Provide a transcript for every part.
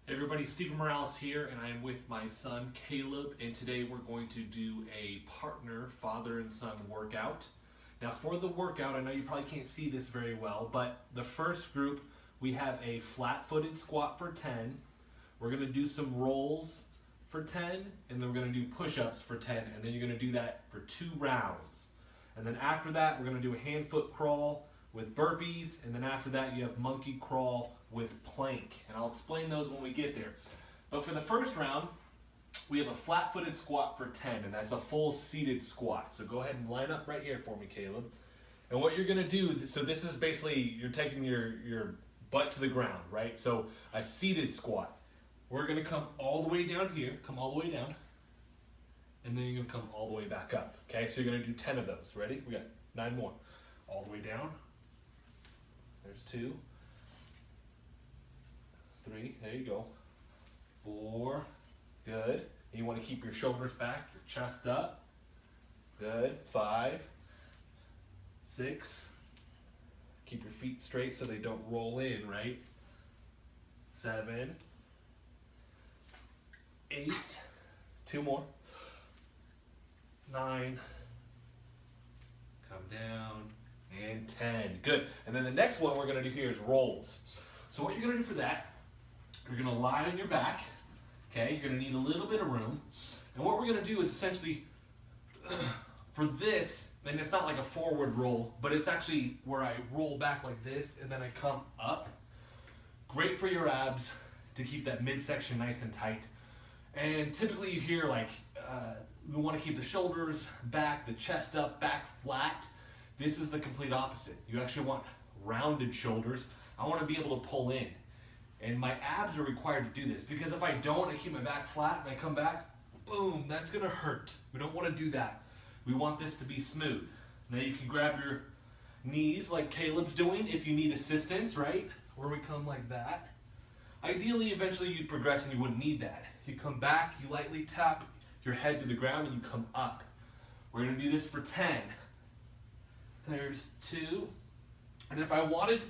Hey everybody, Stephen Morales here, and I'm with my son Caleb, and today we're going to do a partner father and son workout. Now for the workout, I know you probably can't see this very well, but the first group, we have a flat-footed squat for 10. We're going to do some rolls for 10, and then we're going to do push-ups for 10, and then you're going to do that for 2 rounds. And then after that, we're going to do a hand-foot crawl with burpees, and then after that you have monkey crawl with plank, and I'll explain those when we get there. But for the first round, we have a flat-footed squat for 10, and that's a full seated squat. So go ahead and line up right here for me, Caleb. And what you're gonna do, so this is basically, you're taking your butt to the ground, right? So a seated squat. We're gonna come all the way down here, come all the way down, and then you're gonna come all the way back up, okay? So you're gonna do 10 of those, ready? We got 9 more. All the way down, there's 2. 3, there you go. 4, good. And you want to keep your shoulders back, your chest up. Good. 5, 6. Keep your feet straight so they don't roll in, right? 7, 8, 2 more. 9, come down, and 10. Good. And then the next one we're going to do here is rolls. So what you're going to do for that, you're going to lie on your back, okay? You're going to need a little bit of room. And what we're going to do is essentially, for this, and it's not like a forward roll, but it's actually where I roll back like this and then I come up. Great for your abs to keep that midsection nice and tight. And typically you hear like, we want to keep the shoulders back, the chest up, back flat. This is the complete opposite. You actually want rounded shoulders. I want to be able to pull in. And my abs are required to do this, because if I don't, I keep my back flat and I come back, boom, that's gonna hurt. We don't want to do that. We want this to be smooth. Now you can grab your knees like Caleb's doing if you need assistance, right? Or we come like that. Ideally, eventually you'd progress and you wouldn't need that. You come back, you lightly tap your head to the ground and you come up. We're gonna do this for 10. There's 2. And if I wanted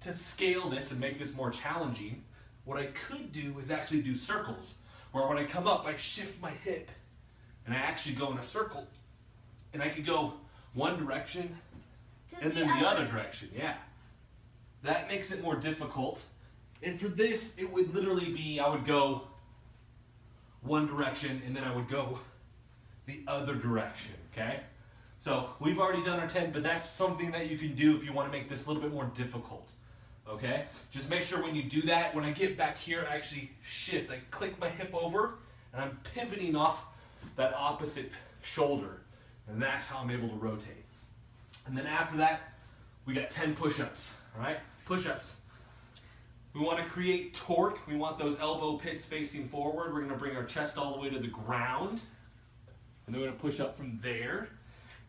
to scale this and make this more challenging, what I could do is actually do circles, where when I come up, I shift my hip and I actually go in a circle. And I could go one direction and then the other direction, yeah. That makes it more difficult. And for this, it would literally be, I would go one direction and then I would go the other direction, okay? So we've already done our 10, but that's something that you can do if you want to make this a little bit more difficult. Okay? Just make sure when you do that, when I get back here, I actually shift. I click my hip over, and I'm pivoting off that opposite shoulder. And that's how I'm able to rotate. And then after that, we got 10 push-ups. All right? Push-ups. We want to create torque. We want those elbow pits facing forward. We're going to bring our chest all the way to the ground. And then we're going to push up from there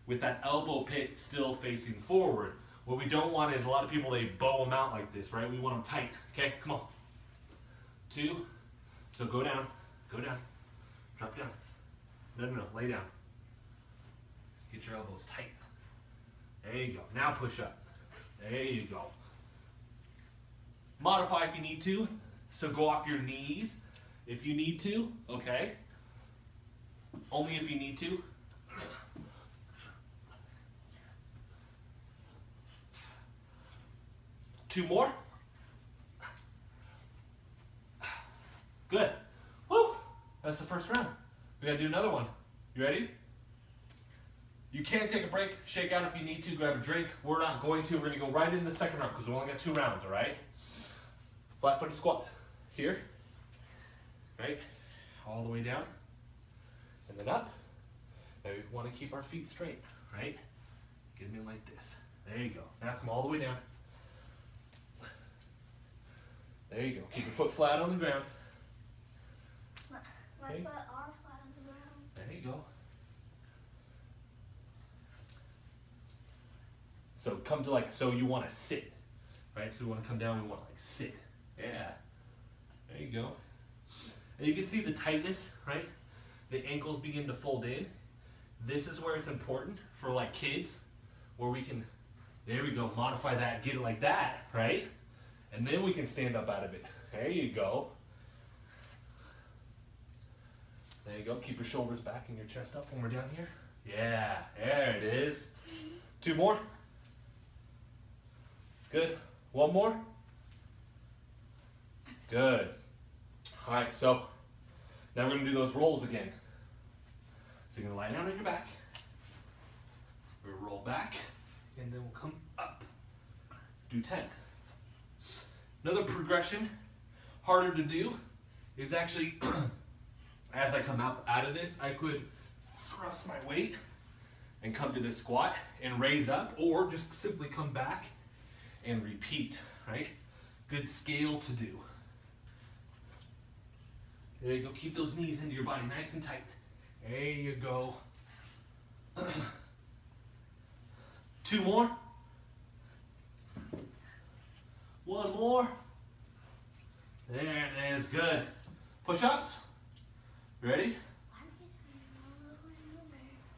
with that elbow pit still facing forward. What we don't want is a lot of people, they bow them out like this, right? We want them tight. Okay, come on. 2. So go down, drop down. No, lay down. Get your elbows tight. There you go. Now push up. There you go. Modify if you need to. So go off your knees if you need to, okay? Only if you need to. 2 more. Good. Woo! That's the first round. We gotta do another one. You ready? You can take a break, shake out if you need to, grab a drink. We're not going to. We're gonna go right into the second round because we only got 2 rounds, all right? Flat-footed squat. Here. Right? All the way down. And then up. Now we want to keep our feet straight, right? Get them in like this. There you go. Now come all the way down. There you go. Keep your foot flat on the ground. My Okay. foot are flat on the ground. There you go. So come to like, so you want to sit, right? So we want to come down, we want to like sit. Yeah. There you go. And you can see the tightness, right? The ankles begin to fold in. This is where it's important for like kids, where we can, there we go, modify that, get it like that, right? And then we can stand up out of it. There you go. There you go. Keep your shoulders back and your chest up when we're down here. Yeah, there it is. 2 more. Good. 1 more. Good. All right, so now we're going to do those rolls again. So you're going to lie down on your back. We'll roll back, and then we'll come up. Do 10. Another progression, harder to do, is actually, as I come out of this, I could thrust my weight and come to this squat and raise up, or just simply come back and repeat, right? Good scale to do. There you go. Keep those knees into your body nice and tight. There you go. 2 more. 1 more. There it is. Good. Push-ups. Ready?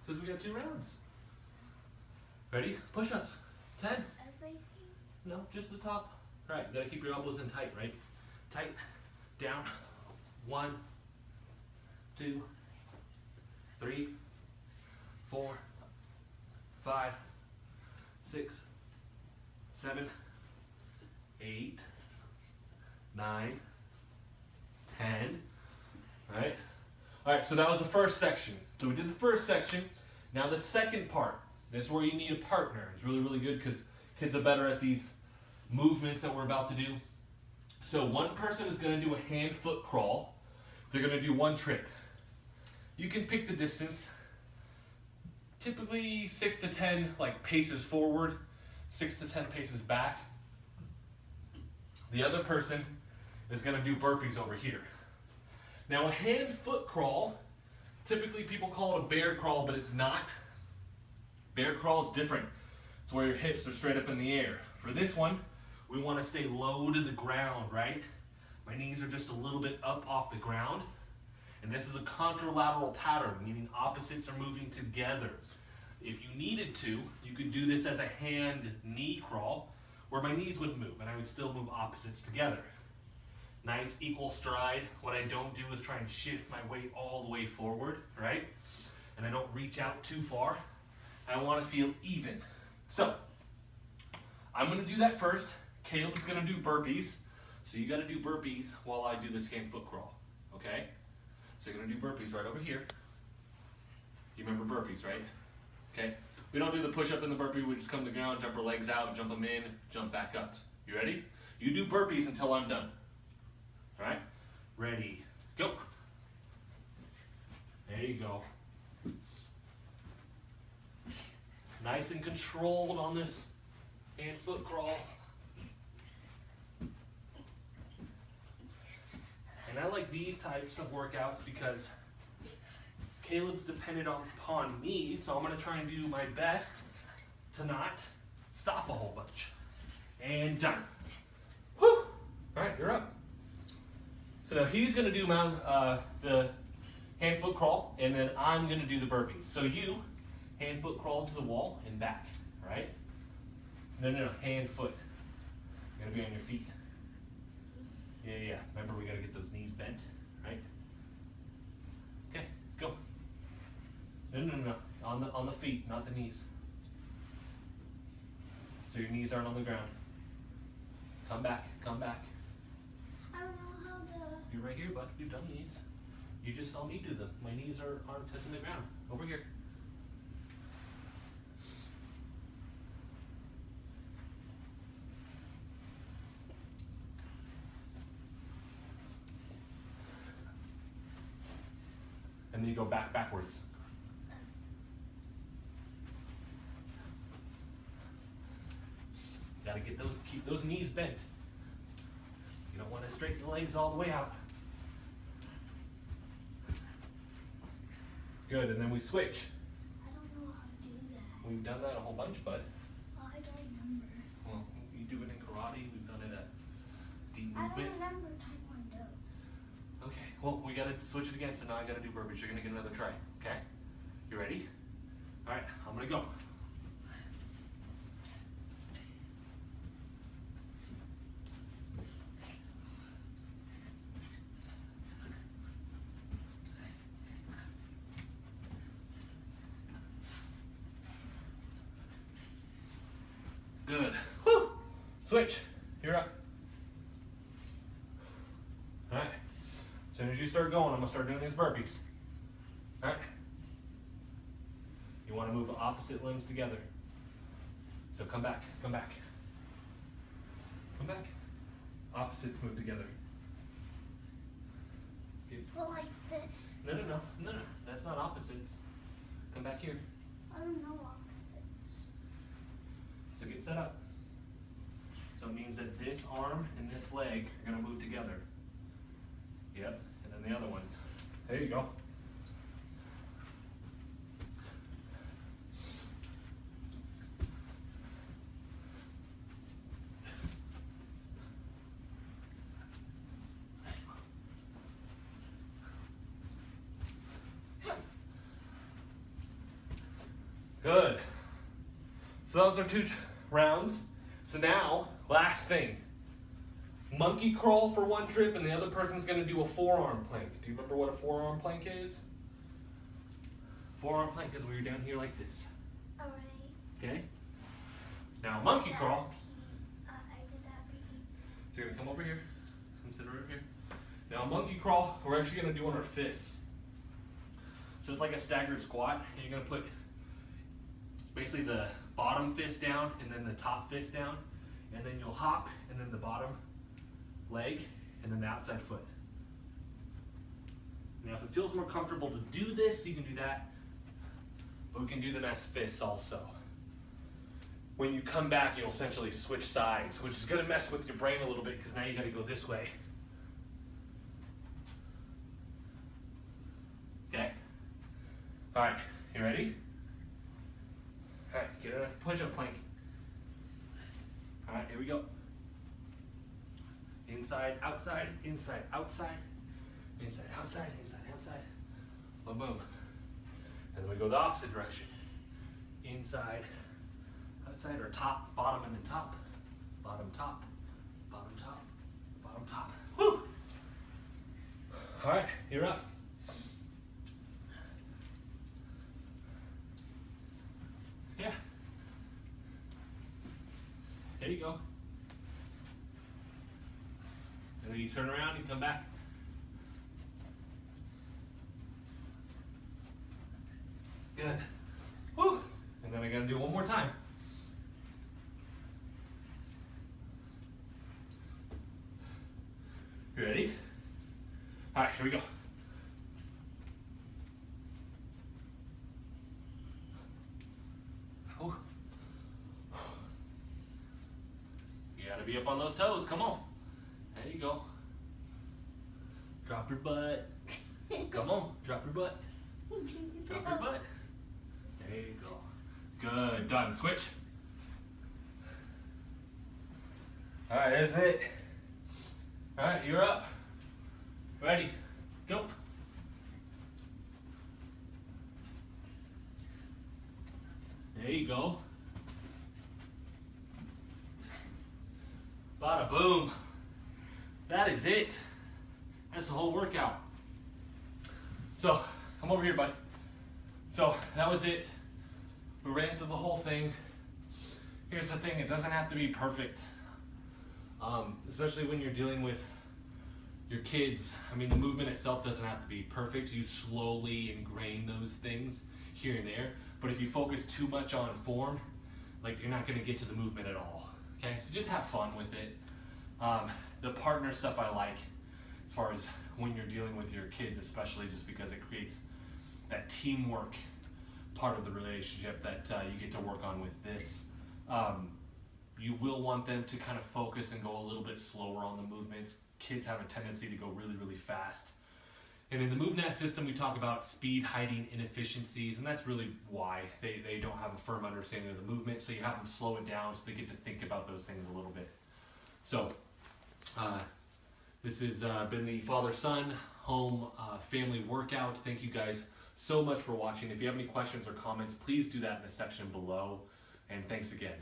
Because we got 2 rounds. Ready? Push-ups. 10. No, just the top. All right, you gotta keep your elbows in tight, right? Tight. Down. 1, 2, 3, 4, 5, 6, 7, 8, 9, 10. All right. All right, so that was the first section. So we did the first section. Now the second part. This is where you need a partner. It's really, really good because kids are better at these movements that we're about to do. So one person is going to do a hand-foot crawl. They're going to do 1 trip. You can pick the distance. Typically 6 to 10 like paces forward, 6 to 10 paces back. The other person is going to do burpees over here. Now a hand-foot crawl, typically people call it a bear crawl, but it's not. Bear crawl is different. It's where your hips are straight up in the air. For this one, we want to stay low to the ground, right? My knees are just a little bit up off the ground. And this is a contralateral pattern, meaning opposites are moving together. If you needed to, you could do this as a hand-knee crawl, where my knees would move, and I would still move opposites together. Nice equal stride. What I don't do is try and shift my weight all the way forward, right? And I don't reach out too far. I want to feel even. So, I'm going to do that first. Caleb's going to do burpees. So you got to do burpees while I do this hand-foot crawl, okay? So you're going to do burpees right over here. You remember burpees, right? Okay? We don't do the push-up and the burpee. We just come to the ground, jump our legs out, jump them in, jump back up. You ready? You do burpees until I'm done. All right? Ready, go. There you go. Nice and controlled on this hand-foot crawl. And I like these types of workouts because Caleb's dependent upon me, so I'm going to try and do my best to not stop a whole bunch. And done. Whew! All right, you're up. So now he's going to do the hand-foot crawl, and then I'm going to do the burpees. So you hand-foot crawl to the wall and back, all right? No, hand-foot. You're going to be on your feet. Yeah. Remember, we got to get those knees bent, right? Okay, go. No. On the feet, not the knees. So your knees aren't on the ground. Come back. I don't know how to... You're right here, bud. We've done these. You just saw me do them. My knees aren't touching the ground. Over here. And then you go backwards. Gotta keep those knees bent. You don't want to straighten the legs all the way out. Good, and then we switch. I don't know how to do that. We've done that a whole bunch, bud. Oh, I don't remember. Well, you do it in karate, we've done it at deep I movement. don't remember Taekwondo. Okay, well, we gotta switch it again, so now I gotta do burpees. You're gonna get another try, okay? You ready? All right, I'm gonna go. Switch. You're up. All right. As soon as you start going, I'm gonna start doing these burpees. All right. You want to move the opposite limbs together. So come back, come back. Come back. Opposites move together. Well, like this. No, no, no, no, no. That's not opposites. Come back here. I don't know opposites. So get set up. So it means that this arm and this leg are going to move together. Yep. And then the other ones. There you go. Good. So those are 2 rounds. So now, last thing. Monkey crawl for 1 trip, and the other person's going to do a forearm plank. Do you remember what a forearm plank is? Forearm plank is where you're down here like this. Alright. Okay? Now, monkey crawl. I did that So you're going to come over here. Come sit right here. Now, monkey crawl, we're actually going to do on our fists. So it's like a staggered squat, and you're going to put basically the bottom fist down and then the top fist down, and then you'll hop and then the bottom leg and then the outside foot. Now if it feels more comfortable to do this, you can do that, but we can do them as fists also. When you come back, you'll essentially switch sides, which is going to mess with your brain a little bit because now you got to go this way. Okay? All right, you ready? All right, get a push-up plank. All right, here we go. Inside, outside, inside, outside, inside, outside, inside, outside. Boom, boom. And then we go the opposite direction. Inside, outside, or top, bottom, and then top. Bottom, top, bottom, top, bottom, top. Woo! All right, you're up. Yeah. There you go. And then you turn around, you come back. Good. Woo! And then we gotta do it one more time. You ready? All right, here we go. Ooh. You gotta be up on those toes, come on. There you go. Drop your butt. Come on, drop your butt. Drop your butt. There you go. Good, done. Switch. All right, that's it. All right, you're up. Ready, go. There you go. Bada boom. That is it. That's the whole workout. So, come over here, bud. So, that was it. We ran through the whole thing. Here's the thing, it doesn't have to be perfect. Especially when you're dealing with your kids. I mean, the movement itself doesn't have to be perfect. You slowly ingrain those things here and there. But if you focus too much on form, like you're not gonna get to the movement at all. Okay, so just have fun with it. The partner stuff I like, as far as when you're dealing with your kids, especially just because it creates that teamwork part of the relationship that you get to work on with this. You will want them to kind of focus and go a little bit slower on the movements. Kids have a tendency to go really, really fast. And in the MoveNet system, we talk about speed hiding inefficiencies, and that's really why they don't have a firm understanding of the movement, so you have them slow it down so they get to think about those things a little bit. So, this has been the father-son home family workout. Thank you guys so much for watching. If you have any questions or comments, please do that in the section below, and thanks again.